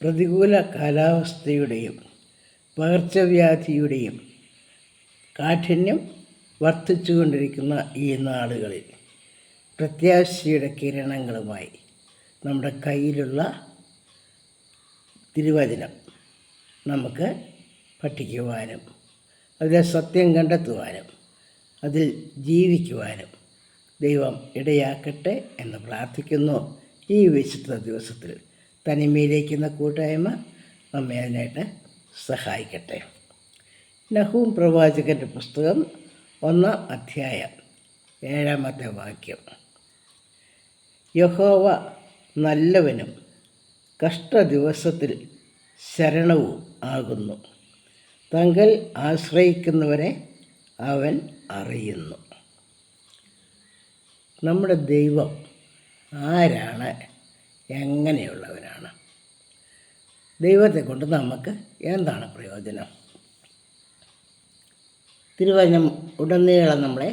പ്രതികൂല കാലാവസ്ഥയുടെയും പകർച്ചവ്യാധിയുടെയും കാഠിന്യം വർദ്ധിച്ചുകൊണ്ടിരിക്കുന്ന ഈ നാളുകളിൽ പ്രത്യാശയുടെ കിരണങ്ങളുമായി നമ്മുടെ കയ്യിലുള്ള തിരുവചനം നമുക്ക് പഠിക്കുവാനും അതിലെ സത്യം കണ്ടെത്തുവാനും അതിൽ ജീവിക്കുവാനും ദൈവം ഇടയാക്കട്ടെ എന്ന് പ്രാർത്ഥിക്കുന്നു. ഈ വിശുദ്ധ ദിവസത്തിൽ തനിമയിലേക്കുന്ന കൂട്ടായ്മ നമ്മെ അതിനായിട്ട് സഹായിക്കട്ടെ. നഹൂം പ്രവാചകൻ്റെ പുസ്തകം 1-ാം അധ്യായം 7-ാമത്തെ വാക്യം. യഹോവ നല്ലവനും കഷ്ടദിവസത്തിൽ ശരണവും ആകുന്നു. തങ്കൽ ആശ്രയിക്കുന്നവരെ അവൻ അറിയുന്നു. നമ്മുടെ ദൈവം ആരാണ്? എങ്ങനെയുള്ളവനാണ്? ദൈവത്തെ കൊണ്ട് നമുക്ക് എന്താണ് പ്രയോജനം? തിരുവചനം ഉടനീളം നമ്മളെ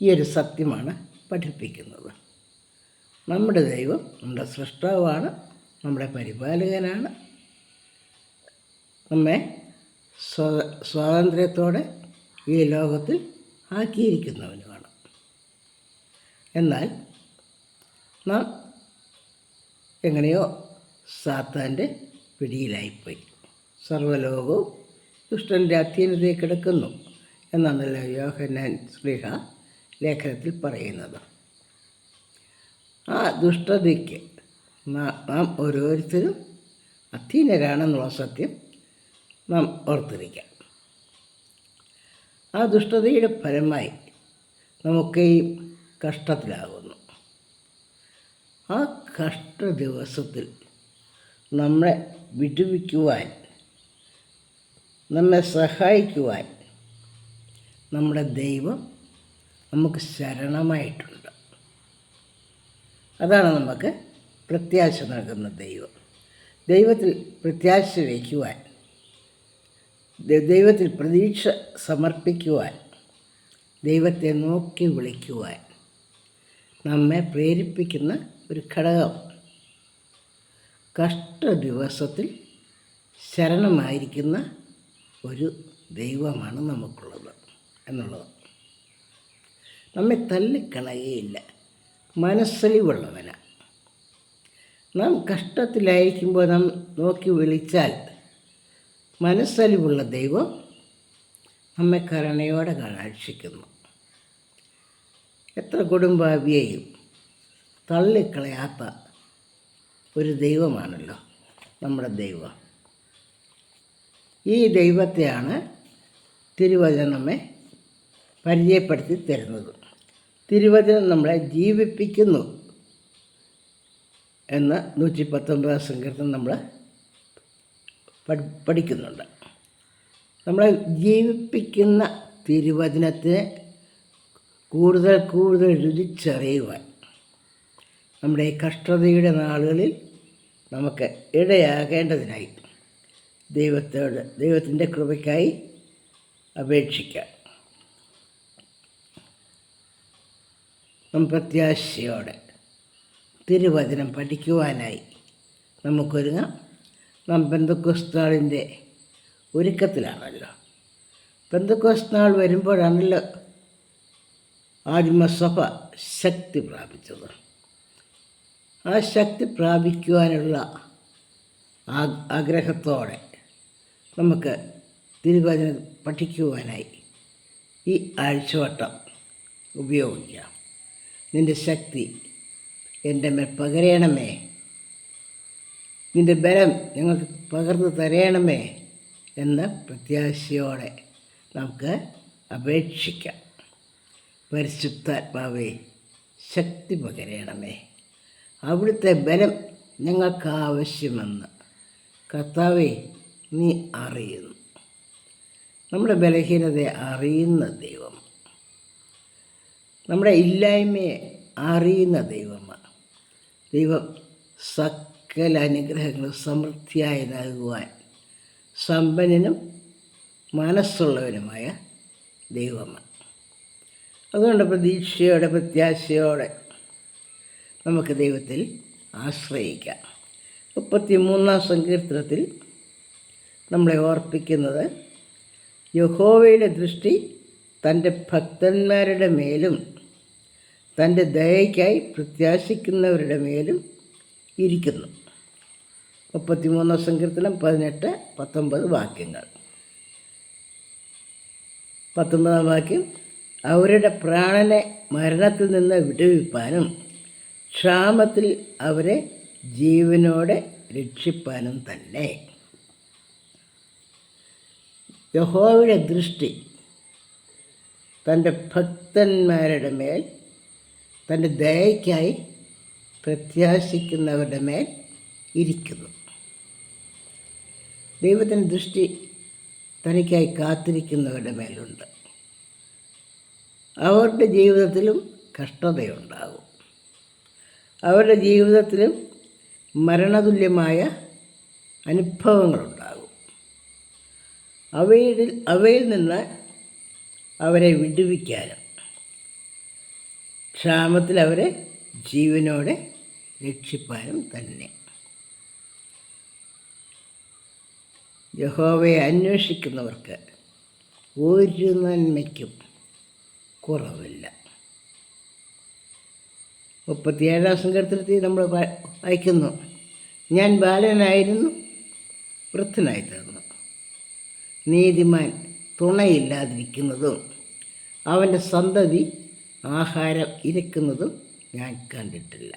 ഈ ഒരു സത്യമാണ് പഠിപ്പിക്കുന്നത്. നമ്മുടെ ദൈവം നമ്മുടെ സൃഷ്ടാവാണ്, നമ്മുടെ പരിപാലകനാണ്, നമ്മെ സ്വാതന്ത്ര്യത്തോടെ ഈ ലോകത്തിൽ ആക്കിയിരിക്കുന്നവനുമാണ്. എന്നാൽ നാം എങ്ങനെയോ സാത്താൻ്റെ പിടിയിലായിപ്പോയി. സർവ്വലോകവും ദുഷ്ടൻ്റെ അധീനതയിൽ കിടക്കുന്നു എന്നാണല്ലോ യോഹന്നാൻ ശ്ലീഹ ലേഖനത്തിൽ പറയുന്നത്. ആ ദുഷ്ടതയ്ക്ക് നാം ഓരോരുത്തരും അധീനരാണെന്നുള്ള സത്യം നാം ഓർത്തിരിക്കാം. ആ ദുഷ്ടതയുടെ ഫലമായി നമുക്ക് ഈ കഷ്ടത്തിലാകുന്നു. ആ കഷ്ട ദിവസത്തിൽ നമ്മളെ വിടുവിക്കുവാൻ, നമ്മെ സഹായിക്കുവാൻ നമ്മുടെ ദൈവം നമുക്ക് ശരണമായിട്ടുണ്ട്. അതാണ് നമുക്ക് പ്രത്യാശ നൽകുന്ന ദൈവം. ദൈവത്തിൽ പ്രത്യാശ വയ്ക്കുവാൻ, ദൈവത്തിൽ പ്രതീക്ഷ സമർപ്പിക്കുവാൻ, ദൈവത്തെ നോക്കി വിളിക്കുവാൻ നമ്മെ പ്രേരിപ്പിക്കുന്ന ഒരു ഘടകം കഷ്ട ദിവസത്തിൽ ശരണമായിരിക്കുന്ന ഒരു ദൈവമാണ് നമുക്കുള്ളത് എന്നുള്ളത്. നമ്മെ തള്ളിക്കളയുകയില്ല, മനസ്സലിവുള്ളവനാണ്. നാം കഷ്ടത്തിലായിരിക്കുമ്പോൾ നാം നോക്കി വിളിച്ചാൽ മനസ്സലിവുള്ള ദൈവം നമ്മെ കരുണയോടെ കടാക്ഷിക്കുന്നു. എത്ര കുടുംബാവിയെയും തള്ളിക്കളയാത്ത ഒരു ദൈവമാണല്ലോ നമ്മുടെ ദൈവം. ഈ ദൈവത്തെയാണ് തിരുവചനം നമ്മെ പരിചയപ്പെടുത്തി തരുന്നത്. തിരുവചനം നമ്മളെ ജീവിപ്പിക്കുന്നു എന്ന് 119 സങ്കീർത്തനം നമ്മൾ പഠിക്കുന്നുണ്ട്. നമ്മളെ ജീവിപ്പിക്കുന്ന തിരുവചനത്തിനെ കൂടുതൽ കൂടുതൽ രുചിച്ചറിയുവാൻ നമ്മുടെ ഈ കഷ്ടതയുടെ നാളുകളിൽ നമുക്ക് ഇടയാകേണ്ടതിനായി ദൈവത്തിൻ്റെ കൃപയ്ക്കായി അപേക്ഷിക്കാം. നാം പ്രത്യാശയോടെ തിരുവചനം പഠിക്കുവാനായി നമുക്കൊരുങ്ങാം. നാം പെന്തക്കോസ്ത് നാളിൻ്റെ ഒരുക്കത്തിലാണല്ലോ. പെന്തക്കോസ്ത് നാൾ വരുമ്പോഴാണല്ലോ ആദിമസഭ ശക്തി പ്രാപിച്ചത്. ആ ശക്തി പ്രാപിക്കുവാനുള്ള ആഗ്രഹത്തോടെ നമുക്ക് തിരുവചനം പഠിക്കുവാനായി ഈ ആഴ്ചവട്ടം ഉപയോഗിക്കാം. നിൻ്റെ ശക്തി എൻ്റെ മേൽ പകരണമേ, നിൻ്റെ ബലം ഞങ്ങൾക്ക് പകർന്നു തരണമേ എന്ന പ്രത്യാശയോടെ നമുക്ക് അപേക്ഷിക്കാം. പരിശുദ്ധാത്മാവേ, ശക്തി പകരണമേ, അവിടുത്തെ ബലം ഞങ്ങൾക്ക് ആവശ്യമെന്ന് കർത്താവേ നീ അറിയുന്നു. നമ്മുടെ ബലഹീനതയെ അറിയുന്ന ദൈവം, നമ്മുടെ ഇല്ലായ്മയെ അറിയുന്ന ദൈവമാണ്. ദൈവം സകല അനുഗ്രഹങ്ങളും സമൃദ്ധിയായി നൽകുവാൻ സമ്പന്നനും മനസ്സുള്ളവനുമായ ദൈവമാണ്. അതുകൊണ്ട് പ്രതീക്ഷയോടെ പ്രത്യാശയോടെ നമുക്ക് ദൈവത്തിൽ ആശ്രയിക്കാം. 33 സങ്കീർത്തനത്തിൽ നമ്മളെ ഓർപ്പിക്കുന്നത് യഹോവയുടെ ദൃഷ്ടി തൻ്റെ ഭക്തന്മാരുടെ മേലും തൻ്റെ ദയയ്ക്കായി പ്രത്യാശിക്കുന്നവരുടെ മേലും ഇരിക്കുന്നു. 33 സങ്കീർത്തനം 18-19 വാക്യങ്ങൾ. 19 വാക്യം, അവരുടെ പ്രാണനെ മരണത്തിൽ നിന്ന് വിടുവിപ്പാനും ക്ഷാമത്തിൽ അവരെ ജീവനോടെ രക്ഷിപ്പാനും തന്നെ. യഹോവയുടെ ദൃഷ്ടി തൻ്റെ ഭക്തന്മാരുടെ മേൽ തൻ്റെ ദയയ്ക്കായി പ്രത്യാശിക്കുന്നവരുടെ മേൽ ഇരിക്കുന്നു. ദൈവത്തിൻ്റെ ദൃഷ്ടി തനിക്കായി കാത്തിരിക്കുന്നവരുടെ മേലുണ്ട്. അവരുടെ ജീവിതത്തിലും കഷ്ടതയുണ്ടാകും. അവരുടെ ജീവിതത്തിലും മരണതുല്യമായ അനുഭവങ്ങളുണ്ടാകും. അവയിൽ നിന്ന് അവരെ വിടുവിക്കാനും ക്ഷാമത്തിൽ അവരെ ജീവനോടെ രക്ഷിപ്പാനും തന്നെ. യഹോവയെ അന്വേഷിക്കുന്നവർക്ക് ഒരു നന്മയ്ക്കും കുറവില്ല. 37 സങ്കീർത്തനത്തിൽ നമ്മൾ വായിക്കുന്നു, ഞാൻ ബാലനായിരുന്നു, വൃദ്ധനായി തീർന്നു. നീതിമാൻ തുണയില്ലാതിരിക്കുന്നതും അവൻ്റെ സന്തതി ആഹാരം ഇരക്കുന്നതും ഞാൻ കണ്ടിട്ടില്ല.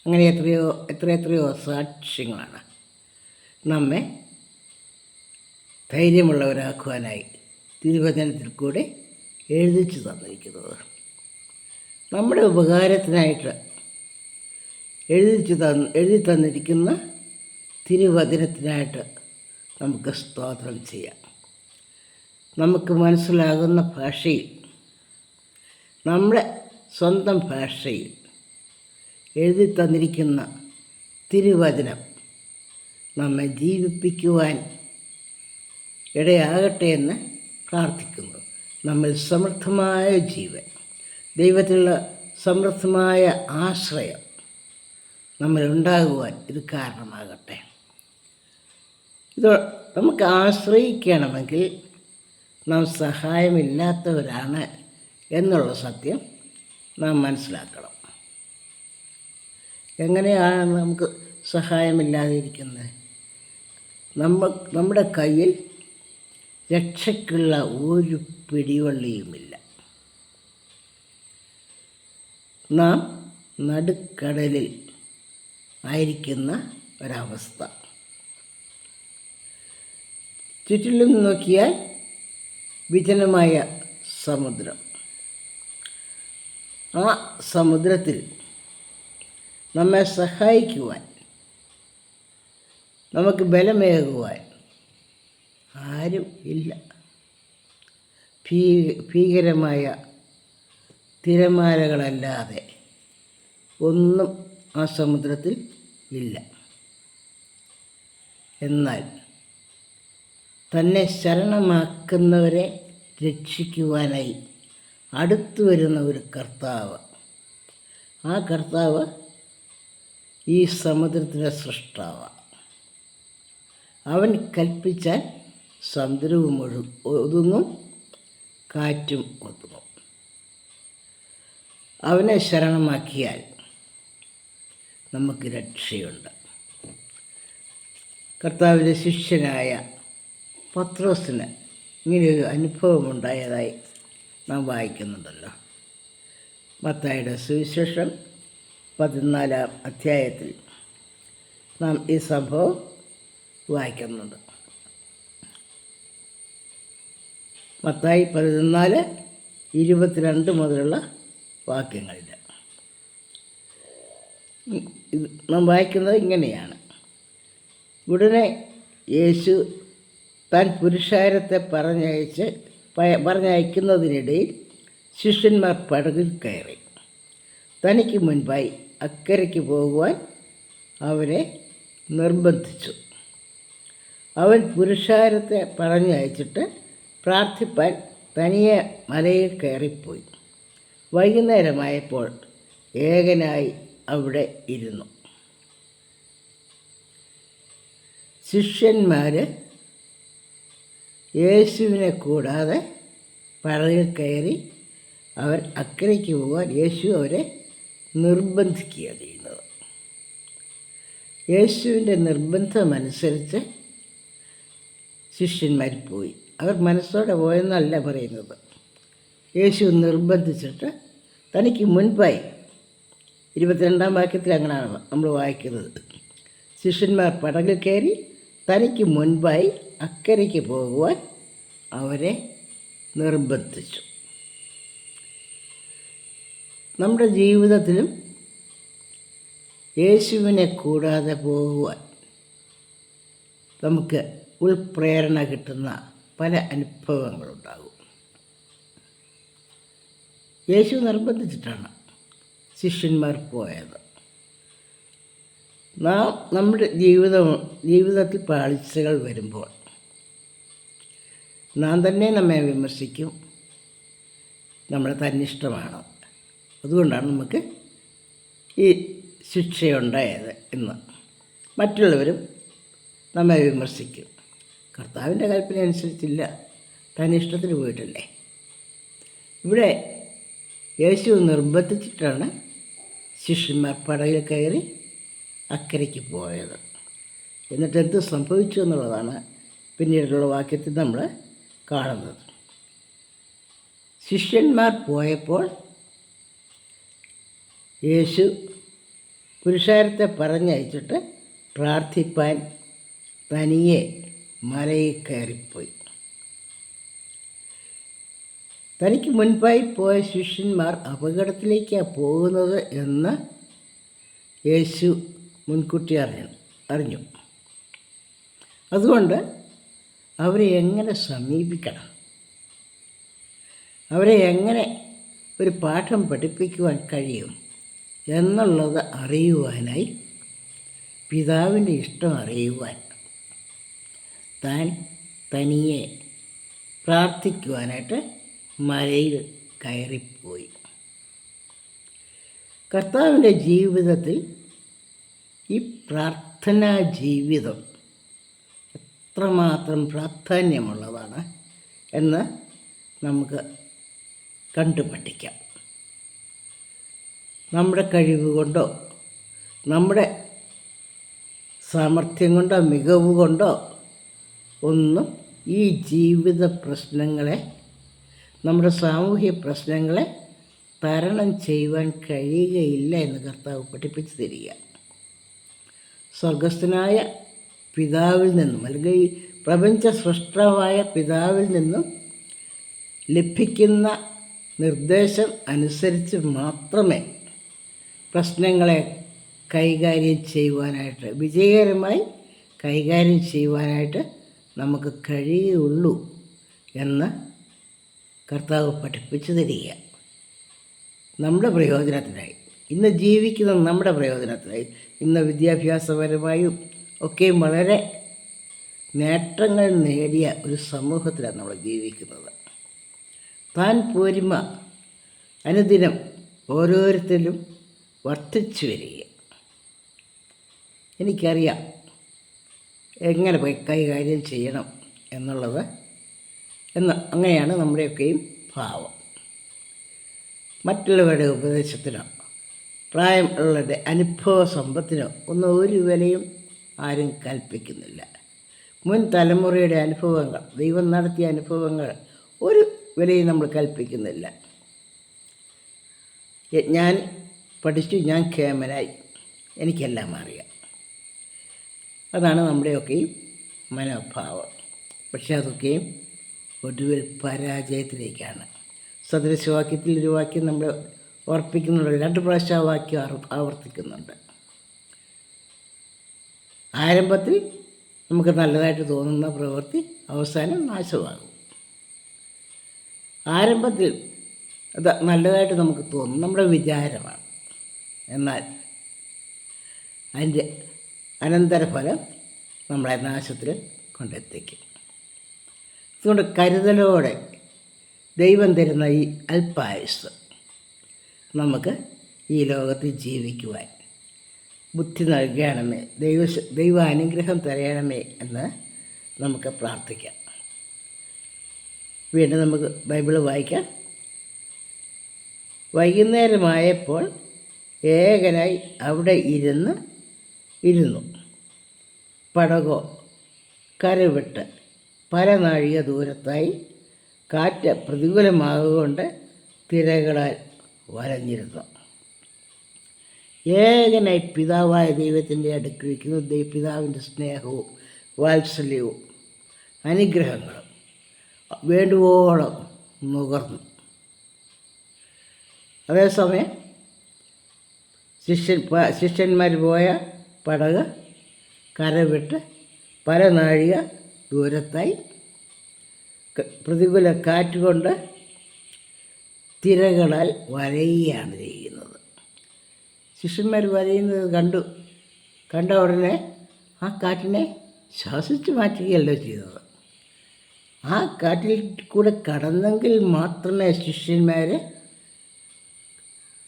അങ്ങനെ എത്രയെത്രയോ സാക്ഷ്യങ്ങളാണ് നമ്മെ ധൈര്യമുള്ളവരാക്കുവാനായി തിരുവചനത്തിൽ കൂടെ എഴുതിച്ചു തന്നിരിക്കുന്നത്. നമ്മുടെ ഉപകാരത്തിനായിട്ട് എഴുതി തന്നിരിക്കുന്ന തിരുവചനത്തിനായിട്ട് നമുക്ക് സ്തോത്രം ചെയ്യാം. നമുക്ക് മനസ്സിലാകുന്ന ഭാഷയിൽ, നമ്മുടെ സ്വന്തം ഭാഷയിൽ എഴുതി തന്നിരിക്കുന്ന തിരുവചനം നമ്മെ ജീവിപ്പിക്കുവാൻ ഇടയാകട്ടെ എന്ന് പ്രാർത്ഥിക്കുന്നു. നമ്മൾ സമൃദ്ധമായ ജീവൻ, ദൈവത്തിലുള്ള സമൃദ്ധമായ ആശ്രയം നമ്മളുണ്ടാകുവാൻ ഇത് കാരണമാകട്ടെ. ഇത് നമുക്ക് ആശ്രയിക്കണമെങ്കിൽ നാം സഹായമില്ലാത്തവരാണ് എന്നുള്ള സത്യം നാം മനസ്സിലാക്കണം. എങ്ങനെയാണ് നമുക്ക് സഹായമില്ലാതിരിക്കുന്നത്? നമ്മുടെ കയ്യിൽ രക്ഷയ്ക്കുള്ള ഒരു പിടിവള്ളിയുമില്ല. നാം നടുക്കടലിൽ ആയിരിക്കുന്ന ഒരവസ്ഥ. ചുറ്റിലും നോക്കിയാൽ വിജനമായ സമുദ്രം. ആ സമുദ്രത്തിൽ നമ്മെ സഹായിക്കുവാൻ, നമുക്ക് ബലമേകുവാൻ ആരും ഇല്ല. ഭീകരമായ തിരമാലകളല്ലാതെ ഒന്നും ആ സമുദ്രത്തിൽ ഇല്ല. എന്നാൽ തന്നെ ശരണമാക്കുന്നവരെ രക്ഷിക്കുവാനായി അടുത്തു വരുന്ന ഒരു കർത്താവ്, ആ കർത്താവ് ഈ സമുദ്രത്തിൻ്റെ സൃഷ്ടാവാണ്. അവൻ കൽപ്പിച്ചാൽ സമുദ്രവും ഒതുങ്ങും, കാറ്റും ഒതുങ്ങും. അവനെ ശരണമാക്കിയാൽ നമുക്ക് രക്ഷയുണ്ട്. കർത്താവിൻ്റെ ശിഷ്യനായ പത്രോസിന് ഇങ്ങനെയൊരു അനുഭവമുണ്ടായതായി നാം വായിക്കുന്നുണ്ടല്ലോ. മത്തായിയുടെ സുവിശേഷം 14-ാം അധ്യായത്തിൽ നാം ഈ സംഭവം വായിക്കുന്നുണ്ട്. മത്തായി 14:22 മുതലുള്ള വാക്യങ്ങളിൽ നാം വായിക്കുന്നത് ഇങ്ങനെയാണ്. ഉടനെ യേശു താൻ പുരുഷാരത്തെ പറഞ്ഞയക്കുന്നതിനിടയിൽ ശിഷ്യന്മാർ പടകിൽ കയറി തനിക്ക് മുൻപായി അക്കരയ്ക്ക് പോകുവാൻ അവരെ നിർബന്ധിച്ചു. അവൻ പുരുഷാരത്തെ പറഞ്ഞയച്ചിട്ട് പ്രാർത്ഥിപ്പാൻ തനിയെ മലയിൽ കയറിപ്പോയി. വൈകുന്നേരമായപ്പോൾ ഏകനായി അവിടെ ഇരുന്നു. ശിഷ്യന്മാർ യേശുവിനെ കൂടാതെ പടകിൽ കയറി അവർ അക്കരയ്ക്ക് പോകാൻ യേശു അവരെ നിർബന്ധിക്കുകയാണ് ചെയ്യുന്നത്. യേശുവിൻ്റെ നിർബന്ധമനുസരിച്ച് ശിഷ്യന്മാർ പോയി. അവർ മനസ്സോടെ പോയെന്നല്ല പറയുന്നത്. യേശു നിർബന്ധിച്ചിട്ട് തനിക്ക് മുൻപായി 22-ാം വാക്യത്തിൽ അങ്ങനെയാണ് നമ്മൾ വായിക്കുന്നത്. ശിഷ്യന്മാർ പടകിൽ കയറി തനിക്ക് മുൻപായി അക്കരയ്ക്ക് പോകുവാൻ അവരെ നിർബന്ധിച്ചു. നമ്മുടെ ജീവിതത്തിലും യേശുവിനെ കൂടാതെ പോകുവാൻ നമുക്ക് ഉൾപ്രേരണ കിട്ടുന്ന പല അനുഭവങ്ങളുണ്ടാകും. യേശു നിർബന്ധിച്ചിട്ടാണ് ശിഷ്യന്മാർ പോയത്. നമ്മുടെ ജീവിതത്തിൽ പാളിച്ചകൾ വരുമ്പോൾ നാം തന്നെ നമ്മെ വിമർശിക്കും. നമ്മുടെ തന്നിഷ്ടമാണ്, അതുകൊണ്ടാണ് നമുക്ക് ഈ ശിക്ഷയുണ്ടായത് എന്ന് മറ്റുള്ളവരും നമ്മെ വിമർശിക്കും. കർത്താവിൻ്റെ കൽപ്പന അനുസരിച്ചില്ല, തന്നിഷ്ടത്തിന് പോയിട്ടല്ലേ. ഇവിടെ യേശു നിർബന്ധിച്ചിട്ടാണ് ശിഷ്യന്മാർ പടകിൽ കയറി അക്കരയ്ക്ക് പോയത്. എന്നിട്ട് എന്ത് സംഭവിച്ചു എന്നുള്ളതാണ് പിന്നീടുള്ള വാക്യത്തിൽ നമ്മൾ കാണുന്നത്. ശിഷ്യന്മാർ പോയപ്പോൾ യേശു പുരുഷാരത്തെ പറഞ്ഞയച്ചിട്ട് പ്രാർത്ഥിപ്പാൻ തനിയെ മലയിൽ കയറിപ്പോയി. തനിക്ക് മുൻപായി പോയ ശിഷ്യന്മാർ അപകടത്തിലേക്കാണ് പോകുന്നത് എന്ന് യേശു മുൻകൂട്ടി അറിഞ്ഞു. അതുകൊണ്ട് അവരെ എങ്ങനെ സമീപിക്കണം, അവരെ എങ്ങനെ ഒരു പാഠം പഠിപ്പിക്കുവാൻ കഴിയും എന്നുള്ളത് അറിയുവാനായി, പിതാവിൻ്റെ ഇഷ്ടം അറിയുവാൻ താൻ തനിയെ പ്രാർത്ഥിക്കുവാനായിട്ട് മലയിൽ കയറിപ്പോയി. കർത്താവിൻ്റെ ജീവിതത്തിൽ ഈ പ്രാർത്ഥനാ ജീവിതം എത്രമാത്രം പ്രാധാന്യമുള്ളതാണ് എന്ന് നമുക്ക് കണ്ടുപഠിക്കാം. നമ്മുടെ കഴിവ് കൊണ്ടോ നമ്മുടെ സാമർഥ്യം കൊണ്ടോ മികവ് കൊണ്ടോ ഒന്നും ഈ ജീവിത പ്രശ്നങ്ങളെ, നമ്മുടെ സാമൂഹ്യ പ്രശ്നങ്ങളെ തരണം ചെയ്യുവാൻ കഴിയുകയില്ല എന്ന് കർത്താവ് പഠിപ്പിച്ചു തരിക. സ്വർഗസ്ഥനായ പിതാവിൽ നിന്നും, അല്ലെങ്കിൽ പ്രപഞ്ച സൃഷ്ടാവായ പിതാവിൽ നിന്നും ലഭിക്കുന്ന നിർദ്ദേശം അനുസരിച്ച് മാത്രമേ പ്രശ്നങ്ങളെ കൈകാര്യം ചെയ്യുവാനായിട്ട്, വിജയകരമായി കൈകാര്യം ചെയ്യുവാനായിട്ട് നമുക്ക് കഴിയുള്ളൂ എന്ന് കർത്താവ് പഠിപ്പിച്ചു തരിക. നമ്മുടെ പ്രയോജനത്തിനായി, ഇന്ന് ജീവിക്കുന്ന നമ്മുടെ പ്രയോജനത്തിനായി, ഇന്ന് വിദ്യാഭ്യാസപരമായും ഒക്കെയും വളരെ നേട്ടങ്ങൾ നേടിയ ഒരു സമൂഹത്തിലാണ് നമ്മൾ ജീവിക്കുന്നത്. താൻ പോരിമ അനുദിനം ഓരോരുത്തരിലും വർദ്ധിച്ചു വരിക. എനിക്കറിയാം എങ്ങനെ കൈകാര്യം ചെയ്യണം എന്നുള്ളത് അങ്ങനെയാണ് നമ്മുടെയൊക്കെയും ഭാവം. മറ്റുള്ളവരുടെ ഉപദേശത്തിനോ പ്രായമുള്ളവരുടെ അനുഭവ സമ്പത്തിനോ ഒന്നും ഒരു വിലയും ആരും കൽപ്പിക്കുന്നില്ല. മുൻ തലമുറയുടെ അനുഭവങ്ങൾ, ദൈവം നടത്തിയ അനുഭവങ്ങൾ ഒരു വിലയും നമ്മൾ കൽപ്പിക്കുന്നില്ല. ഞാൻ പഠിച്ചു, ഞാൻ കേമനായി, എനിക്കെല്ലാം അറിയാം, അതാണ് നമ്മുടെയൊക്കെയും മനോഭാവം. പക്ഷെ അതൊക്കെയും ഒടുവിൽ പരാജയത്തിലേക്കാണ്. സദൃശവാക്യത്തിൽ ഒരു വാക്യം നമ്മൾ ഓർപ്പിക്കുന്നുണ്ട്, 2 പ്രാവശ്യം ആ വാക്യം ആവർത്തിക്കുന്നുണ്ട്. ആരംഭത്തിൽ നമുക്ക് നല്ലതായിട്ട് തോന്നുന്ന പ്രവൃത്തി അവസാനം നാശമാകും. ആരംഭത്തിൽ അത് നല്ലതായിട്ട് നമുക്ക് തോന്നും, നമ്മുടെ വിചാരമാണ്. എന്നാൽ അതിൻ്റെ അനന്തരഫലം നമ്മളെ നാശത്തിൽ കൊണ്ടെത്തിക്കും. അതുകൊണ്ട് കരുതലോടെ ദൈവം തരുന്ന ഈ അല്പായുസ് നമുക്ക് ഈ ലോകത്തിൽ ജീവിക്കുവാൻ ബുദ്ധി നൽകണമേ, ദൈവ അനുഗ്രഹം തരയണമേ എന്ന് നമുക്ക് പ്രാർത്ഥിക്കാം. വീണ്ടും നമുക്ക് ബൈബിള് വായിക്കാം. വൈകുന്നേരമായപ്പോൾ ഏകനായി അവിടെ ഇരുന്നു. പടകോ കരവിട്ട് പല നാഴിക ദൂരത്തായി. കാറ്റ് പ്രതികൂലമാകൊണ്ട് തിരകളാൽ വലഞ്ഞിരുന്നു. ഏകനായി പിതാവായ ദൈവത്തിൻ്റെ അടുക്കിരിക്കുന്നു. പിതാവിൻ്റെ സ്നേഹവും വാത്സല്യവും അനുഗ്രഹങ്ങളും വേണ്ടുവോളം നുകർന്നു. അതേസമയം ശിഷ്യന്മാർ പോയ പടക് കരവിട്ട് പല നാഴിക ദൂരത്തായി. പ്രതികൂല കാറ്റുകൊണ്ട് തിരകളാൽ വലയുകയാണ് ചെയ്യുന്നത്. ശിഷ്യന്മാർ വലയുന്നത് കണ്ട ഉടനെ ആ കാറ്റിനെ ശ്വസിച്ച് മാറ്റുകയല്ലോ ചെയ്തത്. ആ കാറ്റിൽ കൂടെ കടന്നെങ്കിൽ മാത്രമേ ശിഷ്യന്മാർ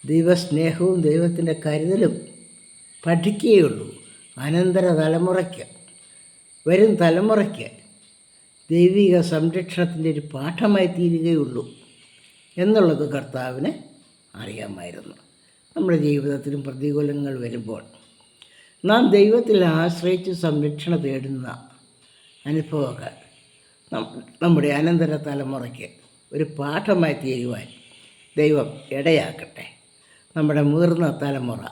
ദൈവസ്നേഹവും ദൈവത്തിൻ്റെ കരുതലും പഠിക്കുകയുള്ളൂ. അനന്തര തലമുറയ്ക്ക്, വരും തലമുറയ്ക്ക് ദൈവിക സംരക്ഷണത്തിൻ്റെ ഒരു പാഠമായി തീരുകയുള്ളൂ എന്നുള്ളത് കർത്താവിന് അറിയാമായിരുന്നു. നമ്മുടെ ജീവിതത്തിലും പ്രതികൂലങ്ങൾ വരുമ്പോൾ നാം ദൈവത്തിൽ ആശ്രയിച്ച് സംരക്ഷണം തേടുന്ന അനുഭവങ്ങൾ നമ്മുടെ അനന്തര തലമുറയ്ക്ക് ഒരു പാഠമായി തീരുവാൻ ദൈവം ഇടയാക്കട്ടെ. നമ്മുടെ മുതിർന്ന തലമുറ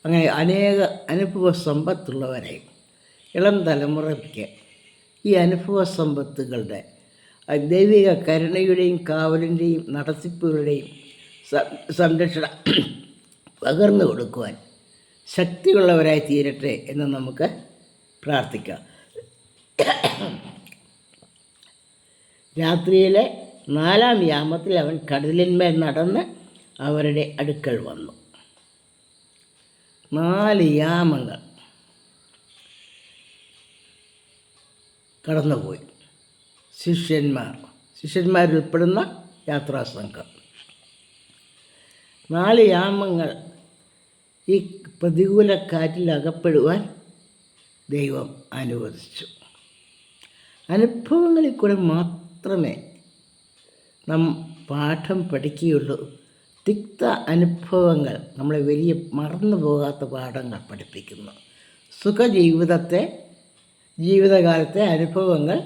അങ്ങനെ അനേക അനുഭവ സമ്പത്തുള്ളവരെ ഇളം തലമുറയ്ക്ക് ഈ അനുഭവ സമ്പത്തുകളുടെ ദൈവിക കരുണയുടെയും കാവലിൻ്റെയും നടത്തിപ്പുകളുടെയും സംരക്ഷണം പകർന്നു കൊടുക്കുവാൻ ശക്തിയുള്ളവരായി തീരട്ടെ എന്ന് നമുക്ക് പ്രാർത്ഥിക്കാം. രാത്രിയിലെ 4-ാം യാമത്തിൽ അവൻ കടലിന്മേൽ നടന്ന് അവരുടെ അടുക്കൽ വന്നു. 4 യാമങ്ങൾ കടന്നുപോയി. ശിഷ്യന്മാരുൾപ്പെടുന്ന യാത്രാസംഘം 4 യാമങ്ങൾ ഈ പ്രതികൂല കാറ്റിൽ അകപ്പെടുവാൻ ദൈവം അനുവദിച്ചു. അനുഭവങ്ങളിൽ കൂടെ മാത്രമേ നാം പാഠം പഠിക്കുകയുള്ളൂ. തിക്ത അനുഭവങ്ങൾ നമ്മളെ വലിയ മറന്നു പോകാത്ത പാഠങ്ങൾ പഠിപ്പിക്കുന്നു. ജീവിതകാലത്തെ അനുഭവങ്ങൾ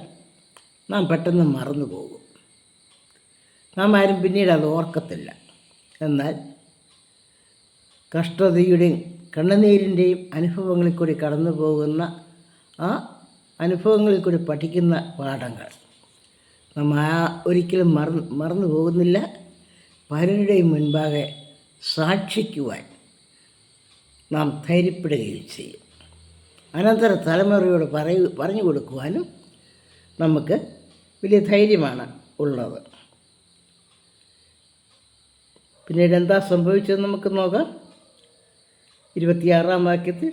നാം പെട്ടെന്ന് മറന്നു പോകും. നാം ആരും പിന്നീട് അത് ഓർക്കത്തില്ല. എന്നാൽ കഷ്ടതയുടെയും കണ്ണുനീരിൻ്റെയും അനുഭവങ്ങളിൽ കൂടി കടന്നു പോകുന്ന ആ അനുഭവങ്ങളിൽ കൂടി പഠിക്കുന്ന പാഠങ്ങൾ നാം ഒരിക്കലും മറന്നു പോകുന്നില്ല. പലരുടെയും മുൻപാകെ സാക്ഷിക്കുവാൻ നാം ധൈര്യപ്പെടുകയും ചെയ്യും. അനന്തര തലമുറയോട് പറഞ്ഞു കൊടുക്കുവാനും നമുക്ക് വലിയ ധൈര്യമാണ് ഉള്ളത്. പിന്നീട് എന്താ സംഭവിച്ചതെന്ന് നമുക്ക് നോക്കാം. 26-ാം വാക്യത്തിൽ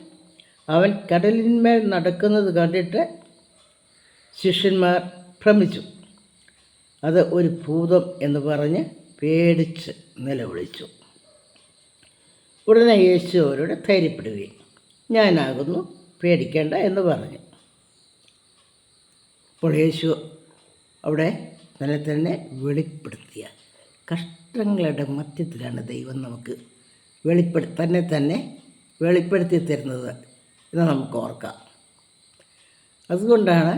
അവൻ കടലിന്മേൽ നടക്കുന്നത് കണ്ടിട്ട് ശിഷ്യന്മാർ ഭ്രമിച്ചു. അത് ഒരു ഭൂതം എന്ന് പറഞ്ഞ് പേടിച്ച് നിലവിളിച്ചു. ഉടനെ യേശു അവരോട് ധൈര്യപ്പെടുകയും ഞാനാകുന്നു, പേടിക്കേണ്ട എന്ന് പറഞ്ഞു. അപ്പോൾ യേശു അവിടെ തന്നെ വെളിപ്പെടുത്തിയ കഷ്ടങ്ങളുടെ മധ്യത്തിലാണ് ദൈവം നമുക്ക് തന്നെ വെളിപ്പെടുത്തി തരുന്നത് എന്ന് നമുക്ക് ഓർക്കാം. അതുകൊണ്ടാണ്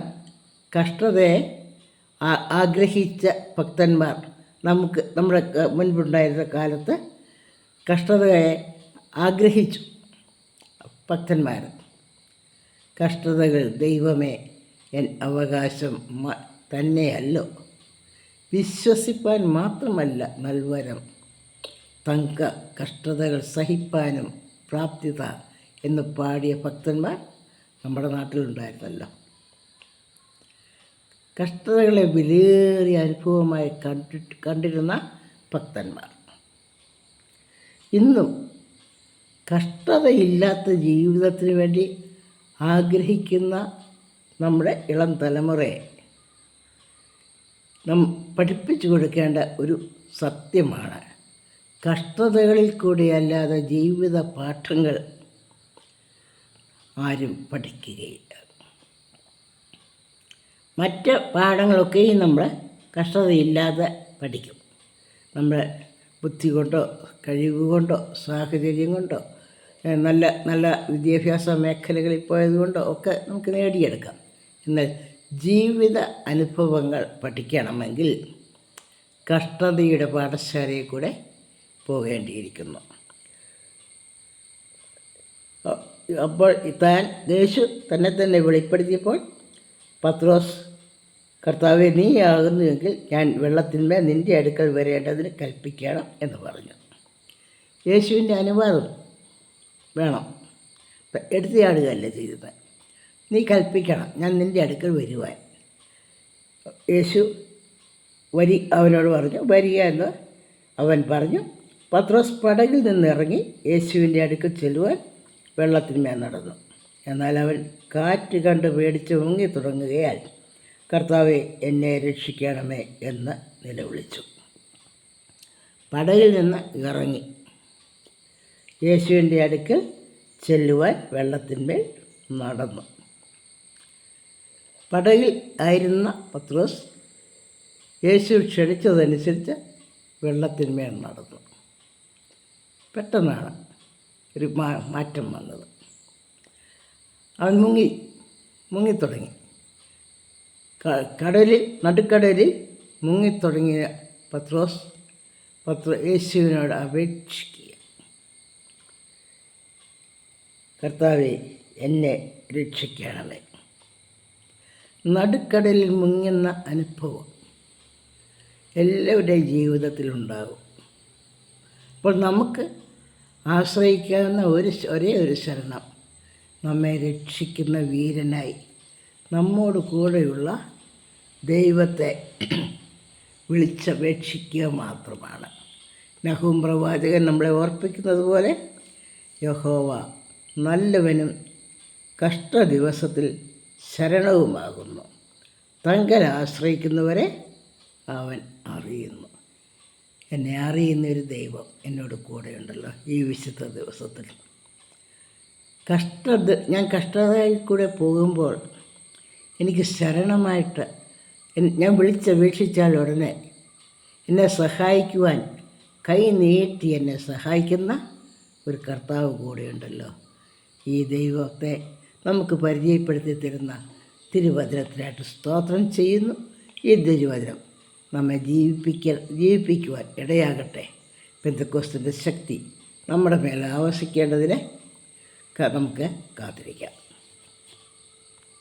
കഷ്ടതയെ ആഗ്രഹിച്ച ഭക്തന്മാർ നമ്മുടെ മുൻപുണ്ടായിരുന്ന കാലത്ത് കഷ്ടതയെ ആഗ്രഹിച്ചു ഭക്തന്മാർ. കഷ്ടതകൾ ദൈവമേ എൻ അവകാശം തന്നെയല്ലോ, വിശ്വസിപ്പാൻ മാത്രമല്ല നൽവരം, കഷ്ടതകൾ സഹിപ്പാനും പ്രാപ്തിത എന്ന് പാടിയ ഭക്തന്മാർ നമ്മുടെ നാട്ടിലുണ്ടായിരുന്നല്ലോ. കഷ്ടതകളെ വിലയേറിയ അനുഭവമായി കണ്ടിരുന്ന ഭക്തന്മാർ ഇന്നും കഷ്ടതയില്ലാത്ത ജീവിതത്തിന് വേണ്ടി ആഗ്രഹിക്കുന്ന നമ്മുടെ ഇളം തലമുറയെ നാം പഠിപ്പിച്ചു കൊടുക്കേണ്ട ഒരു സത്യമാണ്. കഷ്ടതകളിൽ കൂടിയല്ലാതെ ജീവിത പാഠങ്ങൾ ആരും പഠിക്കുകയില്ല. മറ്റ് പാഠങ്ങളൊക്കെയും നമ്മൾ കഷ്ടതയില്ലാതെ പഠിക്കും. നമ്മുടെ ബുദ്ധി കൊണ്ടോ കഴിവ് കൊണ്ടോ സാഹചര്യം കൊണ്ടോ നല്ല നല്ല വിദ്യാഭ്യാസ മേഖലകളിൽ പോയതുകൊണ്ടോ ഒക്കെ നമുക്ക് നേടിയെടുക്കാം. എന്നാൽ ജീവിത അനുഭവങ്ങൾ പഠിക്കണമെങ്കിൽ കഷ്ടതയുടെ പാഠശാലയിൽ കൂടെ പോകേണ്ടിയിരിക്കുന്നു. അപ്പോൾ യേശു തന്നെ വെളിപ്പെടുത്തിയപ്പോൾ പത്രോസ്, കർത്താവേ, നീയാകുന്നുവെങ്കിൽ ഞാൻ വെള്ളത്തിന്മേൽ നിൻ്റെ അടുക്കൽ വരേണ്ടതിന് കൽപ്പിക്കണം എന്ന് പറഞ്ഞു. യേശുവിൻ്റെ അനുവാദം വേണം, എടുത്തിയാടുകയല്ല ചെയ്തത്. നീ കൽപ്പിക്കണം, ഞാൻ നിൻ്റെ അടുക്കൽ വരുവാൻ. യേശു അവനോട് പറഞ്ഞു, വരിക എന്ന് അവൻ പറഞ്ഞു. പത്രോസ് പടകിൽ നിന്നിറങ്ങി യേശുവിൻ്റെ അടുക്കൽ ചെല്ലുവാൻ വെള്ളത്തിന്മേൽ നടന്നു. എന്നാൽ അവൻ കാറ്റ് കണ്ട് പേടിച്ച് മുങ്ങി തുടങ്ങുകയാൽ, കർത്താവേ, എന്നെ രക്ഷിക്കണമേ എന്ന് നിലവിളിച്ചു. പടകിൽ നിന്ന് ഇറങ്ങി യേശുവിൻ്റെ അടുക്കൽ ചെല്ലുവാൻ വെള്ളത്തിന്മേൽ നടന്നു. പടകിൽ ആയിരുന്ന പത്രോസ് യേശു ക്ഷണിച്ചതനുസരിച്ച് വെള്ളത്തിന്മേൽ നടന്നു. പെട്ടെന്നാണ് ഒരു മാറ്റം വന്നത്. അവൻ മുങ്ങിത്തുടങ്ങി. നടുക്കടലിൽ മുങ്ങിത്തുടങ്ങിയ പത്രോസ് യേശുവിനോട് അപേക്ഷിക്കുക, കർത്താവേ, എന്നെ രക്ഷിക്കണമേ. നടുക്കടലിൽ മുങ്ങുന്ന അനുഭവം എല്ലാവരുടെയും ജീവിതത്തിലുണ്ടാകും. അപ്പോൾ നമുക്ക് ആശ്രയിക്കാവുന്ന ഒരേ ഒരു ശരണം, നമ്മെ രക്ഷിക്കുന്ന വീരനായി നമ്മോട് കൂടെയുള്ള ദൈവത്തെ വിളിച്ചപേക്ഷിക്കുക മാത്രമാണ്. നഹൂം പ്രവാചകൻ നമ്മളെ ഓർപ്പിക്കുന്നത് പോലെ, യഹോവ നല്ലവനും കഷ്ടദിവസത്തിൽ ശരണവുമാകുന്നു. തങ്കൽ ആശ്രയിക്കുന്നവരെ അവൻ അറിയുന്നു. എന്നെ അറിയുന്നൊരു ദൈവം എന്നോട് കൂടെയുണ്ടല്ലോ ഈ വിശുദ്ധ ദിവസത്തിൽ. ഞാൻ കഷ്ടതയിൽ കൂടെ പോകുമ്പോൾ എനിക്ക് ശരണമായിട്ട് ഞാൻ വിളിച്ചപേക്ഷിച്ചാൽ ഉടനെ എന്നെ സഹായിക്കുവാൻ കൈ നീട്ടി എന്നെ സഹായിക്കുന്ന ഒരു കർത്താവ് കൂടെയുണ്ടല്ലോ. ഈ ദൈവത്തെ നമുക്ക് പരിചയപ്പെടുത്തി തരുന്ന തിരുവചനത്തിനായിട്ട് സ്തോത്രം ചെയ്യുന്നു. ഈ തിരുവചനം നമ്മെ ജീവിപ്പിക്കുവാൻ ഇടയാകട്ടെ. പെന്തക്കോസ്തിൻ്റെ ശക്തി നമ്മുടെ മേലെ ആവസിക്കേണ്ടതിന് നമുക്ക് കാത്തിരിക്കാം.